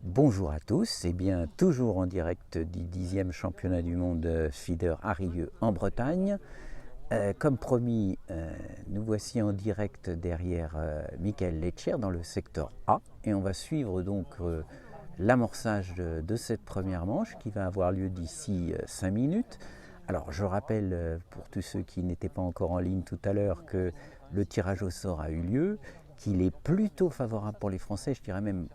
Bonjour à tous, et bien toujours en direct du 10e championnat du monde feeder à Rieux en Bretagne. Comme promis, nous voici en direct derrière Michael Letcher dans le secteur A et on va suivre donc l'amorçage de cette première manche qui va avoir lieu d'ici 5 minutes. Alors je rappelle pour tous ceux qui n'étaient pas encore en ligne tout à l'heure que le tirage au sort a eu lieu, qu'il est plutôt favorable pour les Français, je dirais même,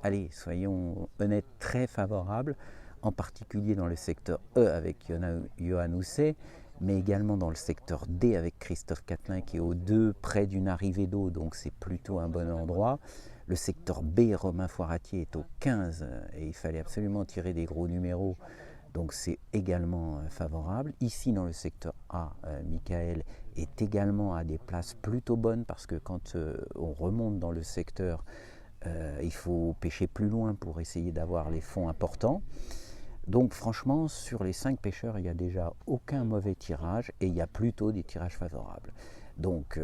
allez, soyons honnêtes, très favorable, en particulier dans le secteur E avec Johan Housset, mais également dans le secteur D avec Christophe Catelin qui est au 2 près d'une arrivée d'eau, donc c'est plutôt un bon endroit. Le secteur B, Romain Foiratier est au 15 et il fallait absolument tirer des gros numéros, donc c'est également favorable. Ici dans le secteur A, Michael est également à des places plutôt bonnes parce que quand on remonte dans le secteur, il faut pêcher plus loin pour essayer d'avoir les fonds importants. Donc franchement, sur les 5 pêcheurs, il n'y a déjà aucun mauvais tirage et il y a plutôt des tirages favorables. Donc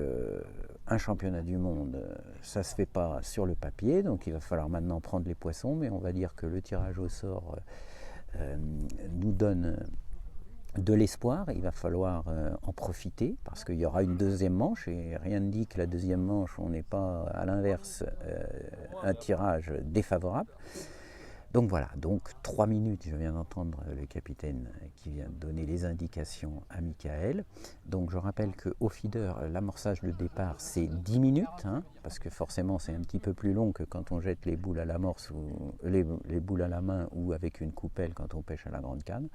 un championnat du monde, ça ne se fait pas sur le papier, donc il va falloir maintenant prendre les poissons, mais on va dire que le tirage au sort nous donne de l'espoir. Il va falloir en profiter parce qu'il y aura une deuxième manche et rien ne dit que la deuxième manche, on n'est pas à l'inverse un tirage défavorable. Donc voilà, donc 3 minutes, je viens d'entendre le capitaine qui vient de donner les indications à Michael. Donc je rappelle qu'au feeder, l'amorçage de départ c'est 10 minutes, parce que forcément c'est un petit peu plus long que quand on jette les boules à l'amorce ou les boules à la main ou avec une coupelle quand on pêche à la grande canne.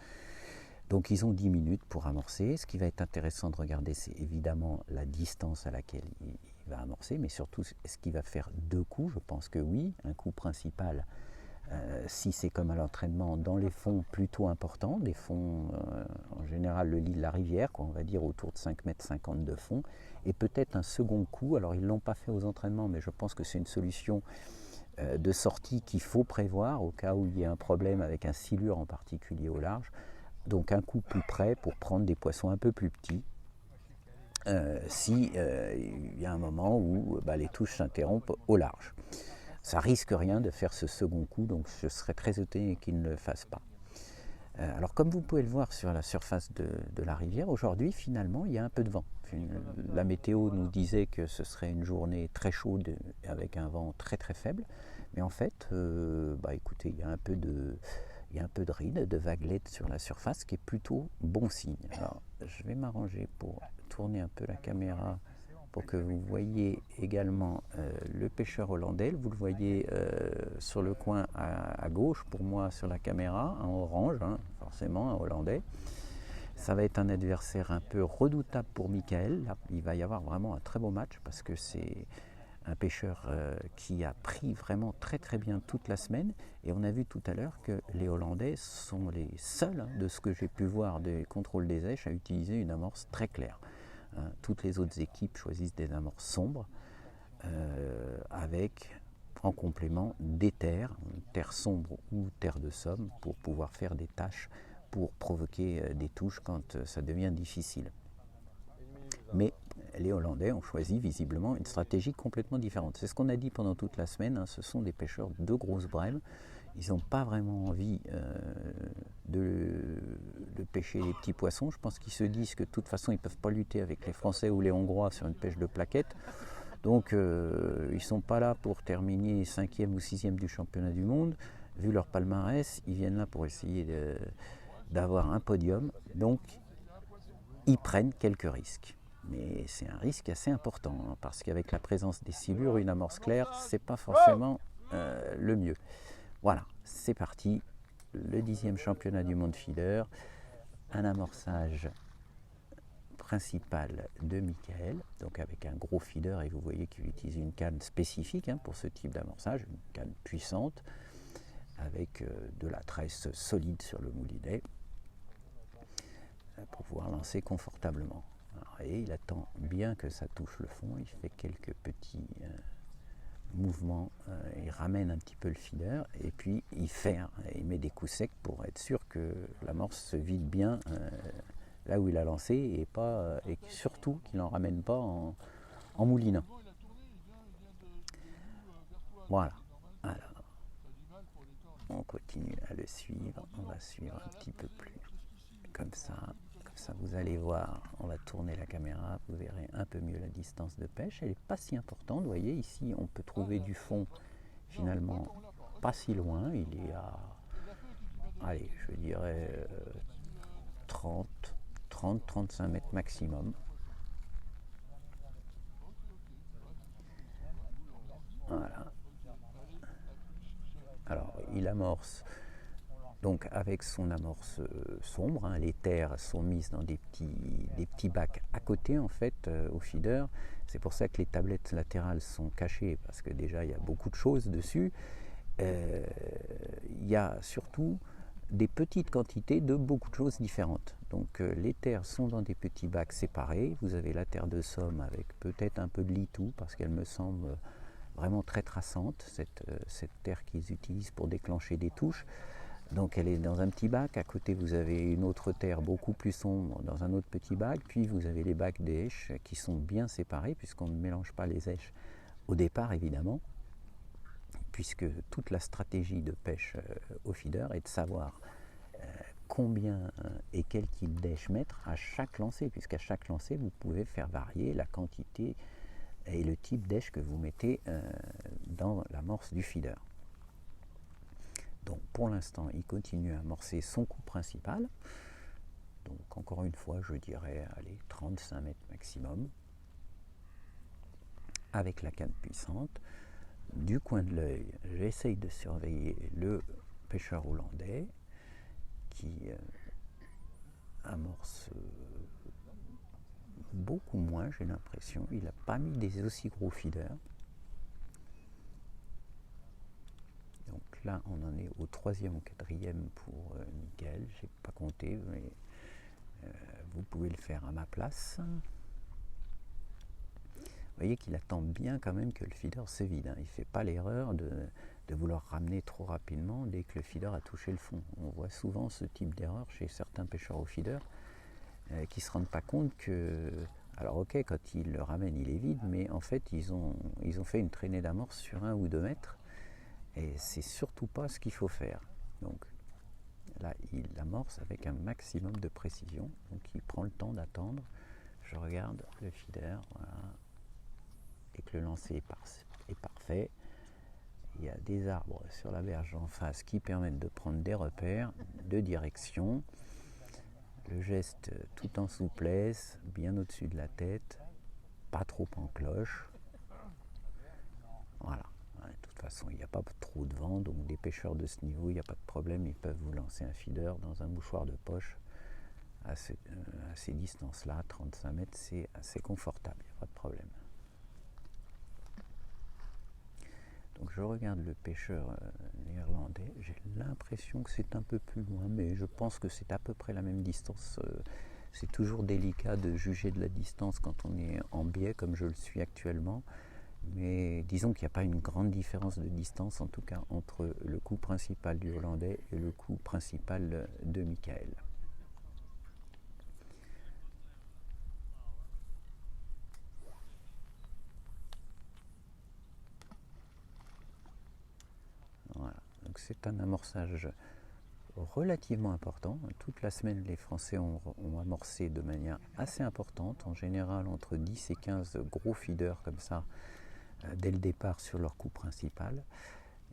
Donc ils ont 10 minutes pour amorcer. Ce qui va être intéressant de regarder, c'est évidemment la distance à laquelle il va amorcer, mais surtout est-ce qu'il va faire 2 coups. Je pense que oui, un coup principal, si c'est comme à l'entraînement, dans les fonds plutôt importants, des fonds en général le lit de la rivière, on va dire autour de 5,50 m de fond, et peut-être un second coup. Alors ils ne l'ont pas fait aux entraînements, mais je pense que c'est une solution de sortie qu'il faut prévoir au cas où il y a un problème avec un silure en particulier au large. Donc un coup plus près pour prendre des poissons un peu plus petits, si il y a un moment où les touches s'interrompent au large. Ça risque rien de faire ce second coup, donc je serais très étonné qu'il ne le fasse pas. Alors comme vous pouvez le voir sur la surface de la rivière, aujourd'hui finalement il y a un peu de vent. La météo nous disait que ce serait une journée très chaude avec un vent très très faible, mais en fait, écoutez, il y a un peu de rides, de vaguelettes sur la surface, qui est plutôt bon signe. Alors, je vais m'arranger pour tourner un peu la caméra pour que vous voyez également le pêcheur hollandais. Vous le voyez sur le coin à gauche, pour moi sur la caméra, en orange, forcément, un hollandais. Ça va être un adversaire un peu redoutable pour Michael. Là, il va y avoir vraiment un très beau match parce que c'est un pêcheur qui a pris vraiment très très bien toute la semaine, et on a vu tout à l'heure que les Hollandais sont les seuls, de ce que j'ai pu voir des contrôles des éches, à utiliser une amorce très claire. Toutes les autres équipes choisissent des amorces sombres avec en complément des terres sombres ou terre de somme, pour pouvoir faire des tâches, pour provoquer des touches quand ça devient difficile. Mais les Hollandais ont choisi visiblement une stratégie complètement différente. C'est ce qu'on a dit pendant toute la semaine, ce sont des pêcheurs de grosses brèmes. Ils n'ont pas vraiment envie de pêcher les petits poissons. Je pense qu'ils se disent que de toute façon ils ne peuvent pas lutter avec les Français ou les Hongrois sur une pêche de plaquettes. Donc ils ne sont pas là pour terminer 5e ou 6e du championnat du monde. Vu leur palmarès, ils viennent là pour essayer d'avoir un podium. Donc ils prennent quelques risques. Mais c'est un risque assez important, parce qu'avec la présence des silures, une amorce claire, c'est pas forcément le mieux. Voilà, c'est parti. Le 10e championnat du monde feeder, un amorçage principal de Michael, donc avec un gros feeder, et vous voyez qu'il utilise une canne spécifique pour ce type d'amorçage, une canne puissante, avec de la tresse solide sur le moulinet, pour pouvoir lancer confortablement. Et il attend bien que ça touche le fond, il fait quelques petits mouvements, il ramène un petit peu le feeder et puis il ferre, il met des coups secs pour être sûr que l'amorce se vide bien là où il a lancé, et surtout qu'il n'en ramène pas en moulinant. Voilà. Alors, continue à le suivre. On va suivre un petit peu plus comme ça. Comme ça, vous allez voir, on va tourner la caméra, vous verrez un peu mieux la distance de pêche. Elle n'est pas si importante. Vous voyez, ici, on peut trouver du fond finalement pas si loin. Il est à, allez, je dirais 30-35 mètres maximum. Voilà. Alors, il amorce donc avec son amorce sombre. Hein, les terres sont mises dans des petits bacs à côté en fait au feeder. C'est pour ça que les tablettes latérales sont cachées parce que déjà il y a beaucoup de choses dessus. Il y a surtout des petites quantités de beaucoup de choses différentes. Donc les terres sont dans des petits bacs séparés. Vous avez la terre de somme avec peut-être un peu de litou parce qu'elle me semble vraiment très traçante, cette terre qu'ils utilisent pour déclencher des touches. Donc elle est dans un petit bac, à côté vous avez une autre terre beaucoup plus sombre dans un autre petit bac, puis vous avez les bacs d'éche qui sont bien séparés puisqu'on ne mélange pas les éches au départ évidemment, puisque toute la stratégie de pêche au feeder est de savoir combien et quel type d'èche mettre à chaque lancer, puisqu'à chaque lancer vous pouvez faire varier la quantité et le type d'èche que vous mettez dans l'amorce du feeder. Donc pour l'instant, il continue à amorcer son coup principal. Donc encore une fois, je dirais, allez, 35 mètres maximum, avec la canne puissante. Du coin de l'œil, j'essaye de surveiller le pêcheur hollandais qui amorce beaucoup moins, j'ai l'impression. Il n'a pas mis des aussi gros feeders. Donc là, on en est au 3e ou 4e pour Mickaël. Je n'ai pas compté, mais vous pouvez le faire à ma place. Vous voyez qu'il attend bien quand même que le feeder se vide. Hein. Il ne fait pas l'erreur de vouloir ramener trop rapidement dès que le feeder a touché le fond. On voit souvent ce type d'erreur chez certains pêcheurs au feeder qui ne se rendent pas compte que... Alors ok, quand ils le ramènent, il est vide, mais en fait, ils ont fait une traînée d'amorce sur 1 ou 2 mètres. Et c'est surtout pas ce qu'il faut faire. Donc là, il amorce avec un maximum de précision. Donc il prend le temps d'attendre. Je regarde le feeder, voilà. Et que le lancer est parfait. Il y a des arbres sur la berge en face qui permettent de prendre des repères de direction. Le geste tout en souplesse, bien au-dessus de la tête, pas trop en cloche. Voilà. De toute façon, il n'y a pas trop de vent, donc des pêcheurs de ce niveau, il n'y a pas de problème, ils peuvent vous lancer un feeder dans un mouchoir de poche. À ces distances-là, 35 mètres, c'est assez confortable, il n'y a pas de problème. Donc je regarde le pêcheur néerlandais, j'ai l'impression que c'est un peu plus loin, mais je pense que c'est à peu près la même distance. C'est toujours délicat de juger de la distance quand on est en biais, comme je le suis actuellement. Mais disons qu'il n'y a pas une grande différence de distance, en tout cas, entre le coup principal du Hollandais et le coup principal de Mickaël. Voilà. Donc c'est un amorçage relativement important. Toute la semaine, les Français ont amorcé de manière assez importante, en général entre 10 et 15 gros feeders comme ça, dès le départ sur leur coup principal.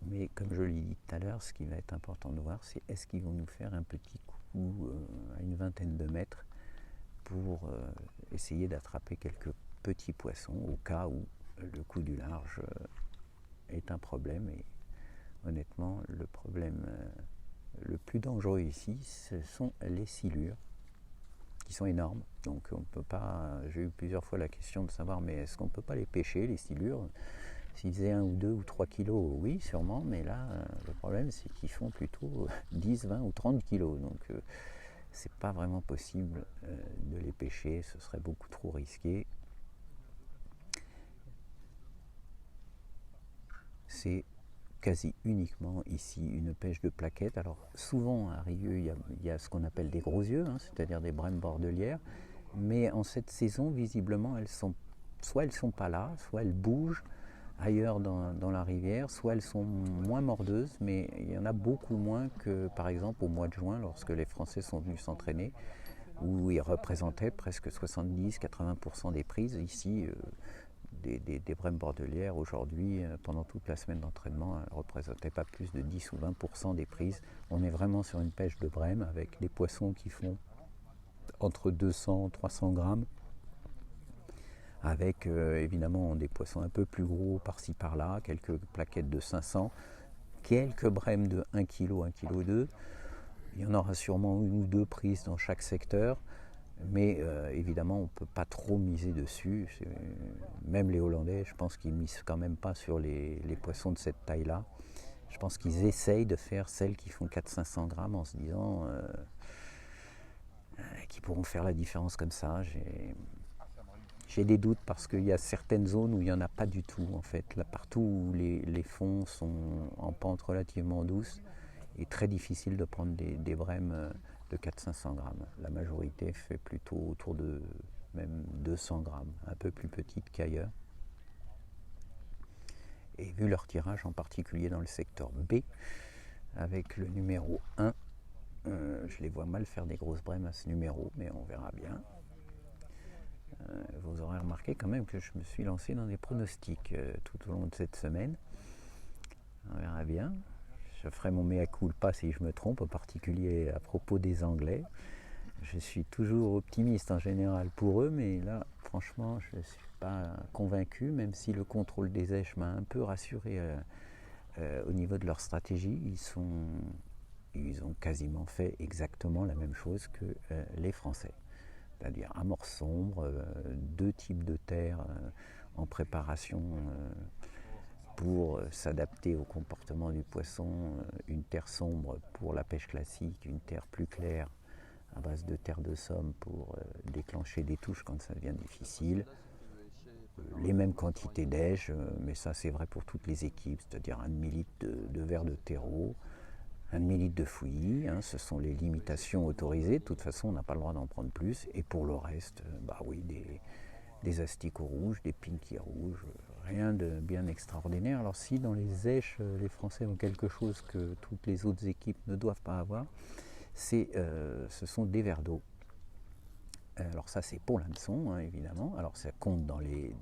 Mais comme je l'ai dit tout à l'heure, ce qui va être important de voir, c'est est-ce qu'ils vont nous faire un petit coup à une vingtaine de mètres pour essayer d'attraper quelques petits poissons au cas où le coup du large est un problème. Et honnêtement, le problème le plus dangereux ici, ce sont les silures, qui sont énormes. Donc on peut pas. J'ai eu plusieurs fois la question de savoir, mais est-ce qu'on ne peut pas les pêcher, les silures? S'ils faisaient 1 ou 2 ou 3 kilos, oui, sûrement, mais là, le problème, c'est qu'ils font plutôt 10, 20 ou 30 kilos. Donc c'est pas vraiment possible de les pêcher, ce serait beaucoup trop risqué. C'est quasi uniquement ici une pêche de plaquettes. Alors souvent à Rieux, il y a ce qu'on appelle des gros yeux, hein, c'est-à-dire des brèmes bordelières, mais en cette saison, visiblement, soit elles sont pas là, soit elles bougent. ailleurs dans la rivière, soit elles sont moins mordeuses, mais il y en a beaucoup moins que par exemple au mois de juin lorsque les Français sont venus s'entraîner, où ils représentaient presque 70-80% des prises. Ici, des brèmes bordelières aujourd'hui, pendant toute la semaine d'entraînement, elles ne représentaient pas plus de 10 ou 20% des prises. On est vraiment sur une pêche de brème avec des poissons qui font entre 200 et 300 grammes, avec évidemment des poissons un peu plus gros par-ci par-là, quelques plaquettes de 500, quelques brèmes de 1 kg, 1,2 kg. Il y en aura sûrement une ou deux prises dans chaque secteur, mais évidemment on ne peut pas trop miser dessus. Même les Hollandais, je pense qu'ils ne misent quand même pas sur les poissons de cette taille-là. Je pense qu'ils essayent de faire celles qui font 400-500 grammes en se disant qu'ils pourront faire la différence comme ça. J'ai des doutes parce qu'il y a certaines zones où il n'y en a pas du tout en fait. Là, partout où les fonds sont en pente relativement douce, il est très difficile de prendre des brèmes de 400-500 grammes. La majorité fait plutôt autour de même 200 grammes, un peu plus petites qu'ailleurs. Et vu leur tirage, en particulier dans le secteur B, avec le numéro 1, je les vois mal faire des grosses brèmes à ce numéro, mais on verra bien. Vous aurez remarqué quand même que je me suis lancé dans des pronostics tout au long de cette semaine. On verra bien. Je ferai mon mea culpa si je me trompe, en particulier à propos des Anglais. Je suis toujours optimiste en général pour eux, mais là, franchement, je ne suis pas convaincu, même si le contrôle des èches m'a un peu rassuré au niveau de leur stratégie. Ils ont quasiment fait exactement la même chose que les Français. C'est-à-dire amorce sombre, deux types de terre en préparation pour s'adapter au comportement du poisson, une terre sombre pour la pêche classique, une terre plus claire à base de terre de somme pour déclencher des touches quand ça devient difficile. Les mêmes quantités d'èches, mais ça c'est vrai pour toutes les équipes, c'est-à-dire 1 demi-litre de verre de terreau, 1 demi-litre de fouillis, hein, ce sont les limitations autorisées, de toute façon on n'a pas le droit d'en prendre plus, et pour le reste, bah oui, des asticots rouges, des pinkies rouges, rien de bien extraordinaire. Alors si dans les èches, les Français ont quelque chose que toutes les autres équipes ne doivent pas avoir, ce sont des verres d'eau. Alors ça c'est pour l'hameçon, hein, évidemment, alors ça compte dans les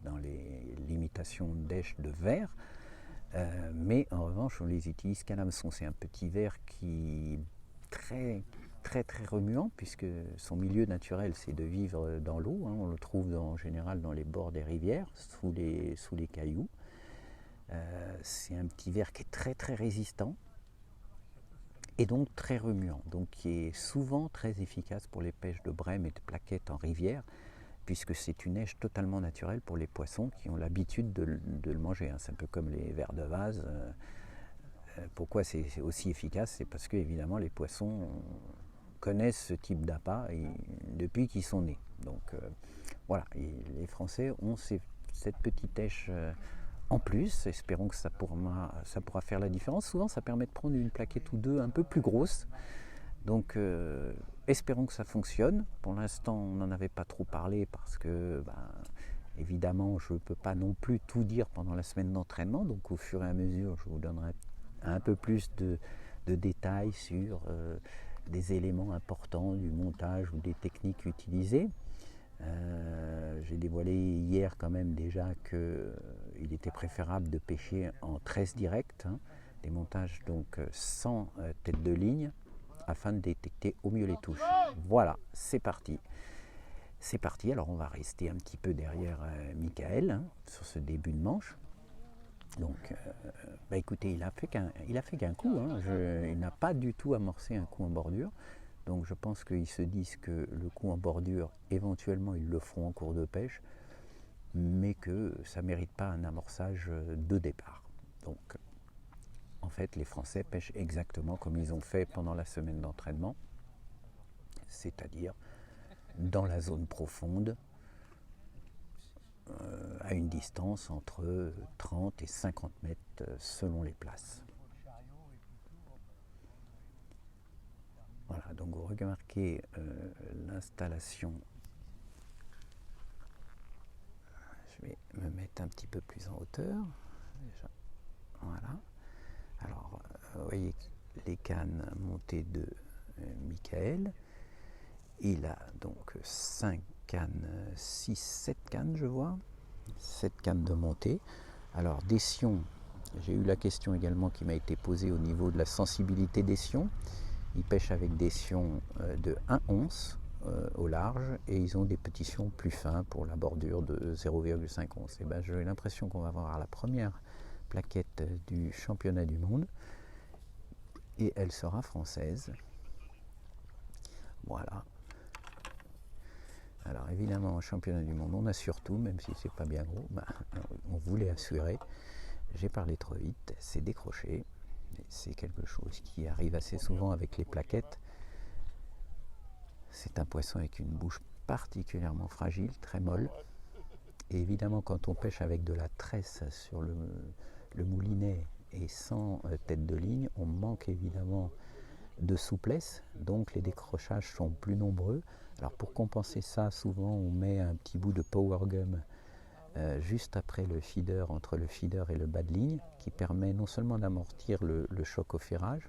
limitations d'èches de verre, mais en revanche on les utilise qu'à l'hameçon. C'est un petit verre qui est très très remuant, puisque son milieu naturel c'est de vivre dans l'eau, hein. On le trouve en général dans les bords des rivières, sous les cailloux. C'est un petit verre qui est très très résistant et donc très remuant, donc qui est souvent très efficace pour les pêches de brème et de plaquettes en rivière, puisque c'est une èche totalement naturelle pour les poissons qui ont l'habitude de le manger, hein. C'est un peu comme les vers de vase. Pourquoi c'est aussi efficace? C'est parce que évidemment les poissons connaissent ce type d'appât depuis qu'ils sont nés. Donc voilà, et les Français ont cette petite èche en plus. Espérons que ça pourra faire la différence. Souvent ça permet de prendre une plaquette ou deux un peu plus grosse. Donc espérons que ça fonctionne. Pour l'instant on n'en avait pas trop parlé parce que évidemment je ne peux pas non plus tout dire pendant la semaine d'entraînement. Donc au fur et à mesure je vous donnerai un peu plus de détails sur des éléments importants du montage ou des techniques utilisées. J'ai dévoilé hier quand même déjà qu'il était préférable de pêcher en tresse directe, hein, des montages donc sans tête de ligne, afin de détecter au mieux les touches. Voilà, c'est parti. C'est parti, alors on va rester un petit peu derrière Michael, hein, sur ce début de manche. Donc, écoutez, il a fait qu'un coup, hein. Il n'a pas du tout amorcé un coup en bordure. Donc je pense qu'ils se disent que le coup en bordure, éventuellement ils le feront en cours de pêche, mais que ça ne mérite pas un amorçage de départ. Donc en fait les Français pêchent exactement comme ils ont fait pendant la semaine d'entraînement, c'est-à-dire dans la zone profonde, à une distance entre 30 et 50 mètres selon les places. Voilà, donc vous remarquez l'installation. Je vais me mettre un petit peu plus en hauteur. déjà. Voilà. Alors, vous voyez les cannes montées de Michael. Il a donc 5 cannes, 6, 7 cannes, je vois. 7 cannes de montée. Alors, des sions, j'ai eu la question également qui m'a été posée au niveau de la sensibilité des sions. Ils pêchent avec des sions de 1 once au large et ils ont des petits sions plus fins pour la bordure de 0,5 once. Et ben, j'ai l'impression qu'on va avoir la première plaquette du championnat du monde et elle sera française. Voilà. Alors évidemment, au championnat du monde, on assure tout, même si c'est pas bien gros. Ben, on voulait assurer. J'ai parlé trop vite, c'est décroché. C'est quelque chose qui arrive assez souvent avec les plaquettes. C'est un poisson avec une bouche particulièrement fragile, très molle. Et évidemment, quand on pêche avec de la tresse sur le moulinet et sans tête de ligne, on manque évidemment de souplesse, donc les décrochages sont plus nombreux. Alors pour compenser ça, souvent on met un petit bout de power gum juste après le feeder, entre le feeder et le bas de ligne, qui permet non seulement d'amortir le choc au ferrage,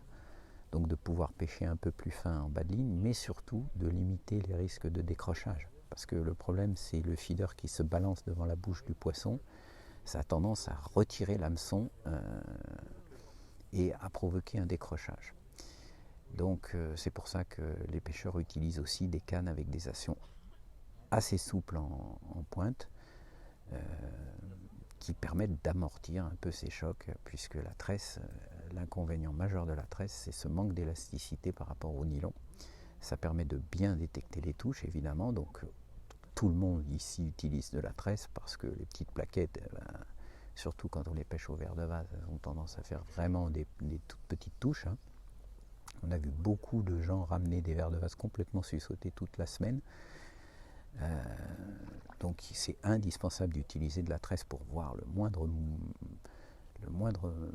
donc de pouvoir pêcher un peu plus fin en bas de ligne, mais surtout de limiter les risques de décrochage. Parce que le problème, c'est le feeder qui se balance devant la bouche du poisson. Ça a tendance à retirer l'hameçon et à provoquer un décrochage. Donc c'est pour ça que les pêcheurs utilisent aussi des cannes avec des actions assez souples en pointe qui permettent d'amortir un peu ces chocs, puisque la tresse, l'inconvénient majeur de la tresse, c'est ce manque d'élasticité par rapport au nylon. Ça permet de bien détecter les touches, évidemment, donc tout le monde ici utilise de la tresse parce que les petites plaquettes, surtout quand on les pêche au verre de vase, elles ont tendance à faire vraiment des toutes petites touches. Hein. On a vu beaucoup de gens ramener des verres de vase complètement sursautés toute la semaine. Donc c'est indispensable d'utiliser de la tresse pour voir le moindre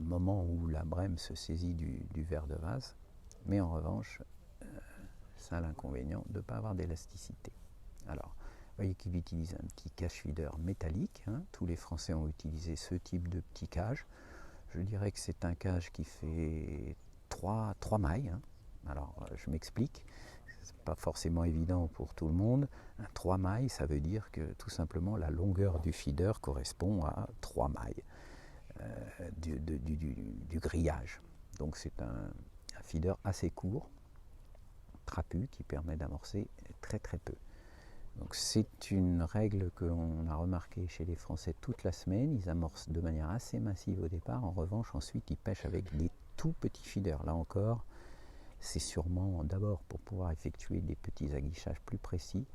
moment où la brème se saisit du verre de vase. Mais en revanche, ça a l'inconvénient de ne pas avoir d'élasticité. Alors, vous voyez qu'il utilise un petit cache feeder métallique. Hein. Tous les Français ont utilisé ce type de petit cage. Je dirais que c'est un cage qui fait 3 mailles. Hein. Alors, je m'explique. C'est pas forcément évident pour tout le monde. Un 3 mailles, ça veut dire que tout simplement la longueur du feeder correspond à 3 mailles du grillage. Donc c'est un feeder assez court, trapu, qui permet d'amorcer très très peu. Donc c'est une règle que l'on a remarquée chez les Français toute la semaine. Ils amorcent de manière assez massive au départ. En revanche, ensuite, ils pêchent avec des tout petits feeders. Là encore, c'est sûrement d'abord pour pouvoir effectuer des petits aguichages plus précis,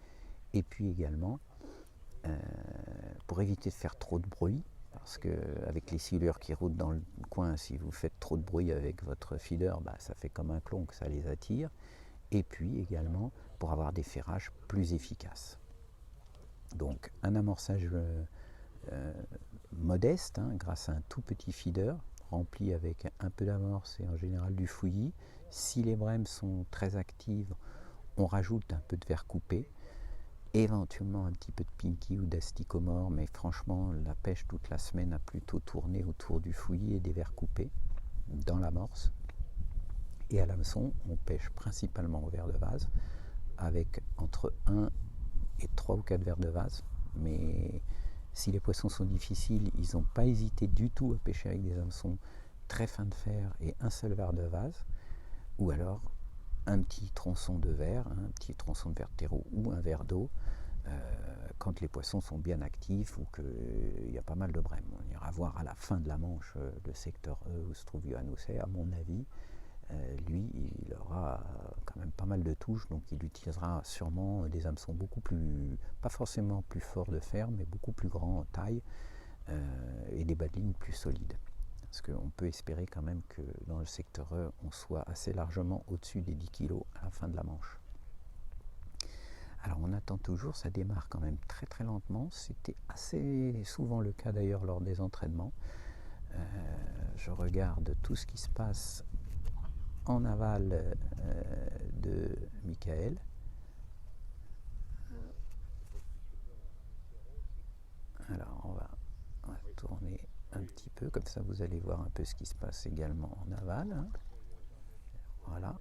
et puis également pour éviter de faire trop de bruit, parce qu'avec les silures qui rôdent dans le coin, si vous faites trop de bruit avec votre feeder, ça fait comme un clon que ça les attire, et puis également pour avoir des ferrages plus efficaces. Donc un amorçage modeste, hein, grâce à un tout petit feeder, rempli avec un peu d'amorce et en général du fouillis. Si les brèmes sont très actives, on rajoute un peu de verre coupé, éventuellement un petit peu de pinky ou d'asticomore, mais franchement la pêche toute la semaine a plutôt tourné autour du fouillis et des verres coupés dans l'amorce. Et à l'hameçon, on pêche principalement au verre de vase, avec entre 1 et 3 ou 4 verres de vase, mais si les poissons sont difficiles, ils n'ont pas hésité du tout à pêcher avec des hameçons très fins de fer et un seul verre de vase, ou alors un petit tronçon de verre, un petit tronçon de verre de terreau ou un verre d'eau, quand les poissons sont bien actifs ou qu'il y a pas mal de brèmes. On ira voir à la fin de la Manche le secteur E où se trouve Johan Husser, à mon avis. Lui, il aura quand même pas mal de touches, donc il utilisera sûrement des hameçons beaucoup plus, pas forcément plus forts de fer, mais beaucoup plus grands en taille et des bas de ligne plus solides. Parce qu'on peut espérer quand même que dans le secteur E, on soit assez largement au-dessus des 10 kg à la fin de la Manche. Alors on attend toujours, ça démarre quand même très très lentement. C'était assez souvent le cas d'ailleurs lors des entraînements. Je regarde tout ce qui se passe en aval de Michael. Alors on va tourner un petit peu, comme ça vous allez voir un peu ce qui se passe également en aval. Hein. Voilà.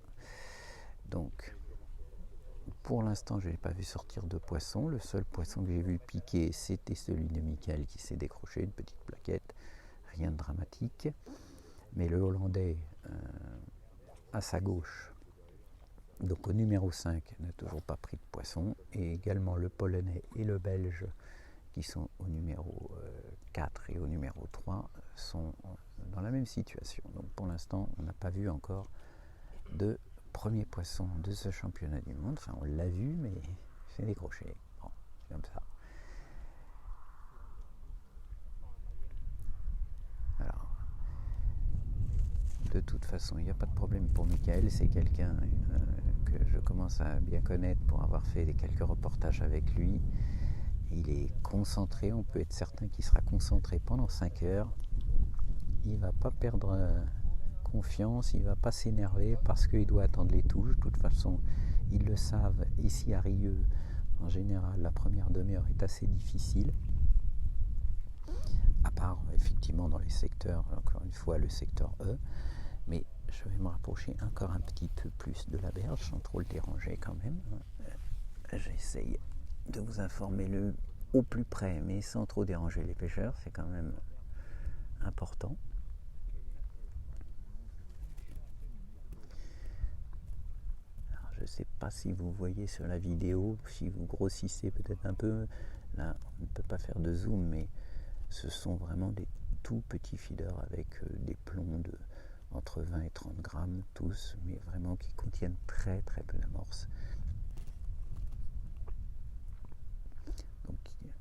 Donc, pour l'instant, je n'ai pas vu sortir de poisson. Le seul poisson que j'ai vu piquer, c'était celui de Michael qui s'est décroché, une petite plaquette. Rien de dramatique. Mais le Hollandais, à sa gauche, donc au numéro 5, n'a toujours pas pris de poisson. Et également le Polonais et le Belge, qui sont au numéro 4 et au numéro 3, sont dans la même situation. Donc pour l'instant, on n'a pas vu encore de premier poisson de ce championnat du monde. Enfin, on l'a vu, mais c'est décroché. Bon, c'est comme ça. Alors, de toute façon, il n'y a pas de problème pour Michael. C'est quelqu'un que je commence à bien connaître pour avoir fait quelques reportages avec lui. Il est concentré, on peut être certain qu'il sera concentré pendant 5 heures. Il ne va pas perdre confiance, il ne va pas s'énerver parce qu'il doit attendre les touches. De toute façon, ils le savent, ici à Rieux, en général, la première demi-heure est assez difficile. À part, effectivement, dans les secteurs, encore une fois, le secteur E. Mais je vais me rapprocher encore un petit peu plus de la berge, sans trop le déranger quand même. J'essaye de vous informer le au plus près, mais sans trop déranger les pêcheurs, c'est quand même important. Alors, je ne sais pas si vous voyez sur la vidéo, si vous grossissez peut-être un peu, là on ne peut pas faire de zoom, mais ce sont vraiment des tout petits feeders avec des plombs de entre 20 et 30 grammes tous, mais vraiment qui contiennent très très peu d'amorces. Donc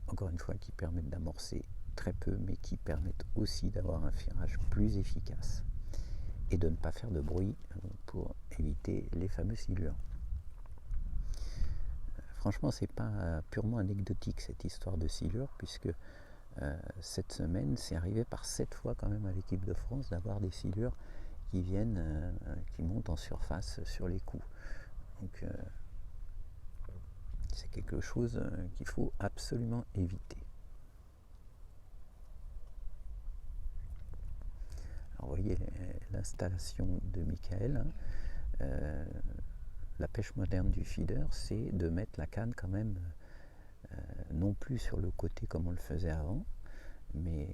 encore une fois qui permettent d'amorcer très peu, mais qui permettent aussi d'avoir un ferrage plus efficace et de ne pas faire de bruit pour éviter les fameux silures. Franchement, c'est pas purement anecdotique cette histoire de silure, puisque cette semaine, c'est arrivé par 7 fois quand même à l'équipe de France d'avoir des silures qui viennent, qui montent en surface sur les coups. Donc c'est quelque chose qu'il faut absolument éviter. Alors vous voyez l'installation de Michael. La pêche moderne du feeder, c'est de mettre la canne quand même non plus sur le côté comme on le faisait avant, mais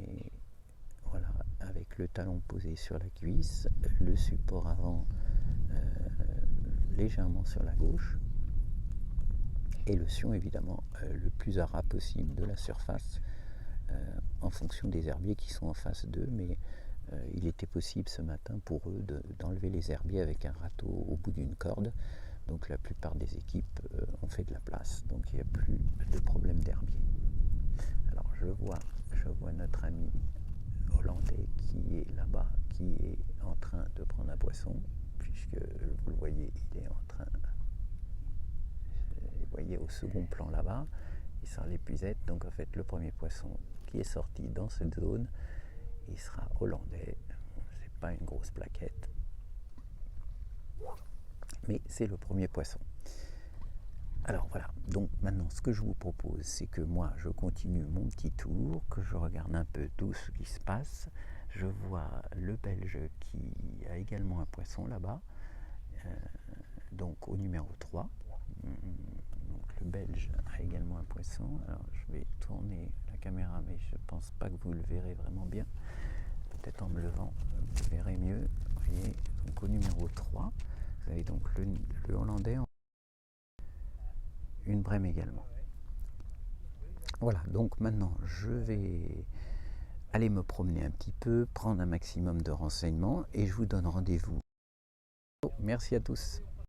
voilà, avec le talon posé sur la cuisse, le support avant légèrement sur la gauche, et le sion évidemment le plus à ras possible de la surface en fonction des herbiers qui sont en face d'eux, mais il était possible ce matin pour eux d'enlever les herbiers avec un râteau au bout d'une corde. Donc la plupart des équipes ont fait de la place, donc il n'y a plus de problème d'herbier. Alors je vois notre ami hollandais qui est là-bas, qui est en train de prendre un poisson, puisque vous le voyez, il est en train, vous voyez au second plan là-bas, il sort l'épuisette. Donc en fait le premier poisson qui est sorti dans cette zone, il sera hollandais. C'est pas une grosse plaquette, mais c'est le premier poisson. Alors voilà, donc maintenant ce que je vous propose, c'est que moi je continue mon petit tour, que je regarde un peu tout ce qui se passe. Je vois le Belge qui a également un poisson là-bas, donc au numéro 3. Donc le Belge a également un poisson. Alors je vais tourner la caméra, mais je ne pense pas que vous le verrez vraiment bien. Peut-être en me levant, vous verrez mieux. Vous voyez, donc au numéro 3, vous avez donc le Hollandais, une brème également. Voilà, donc maintenant je vais aller me promener un petit peu, prendre un maximum de renseignements et je vous donne rendez-vous. Merci à tous.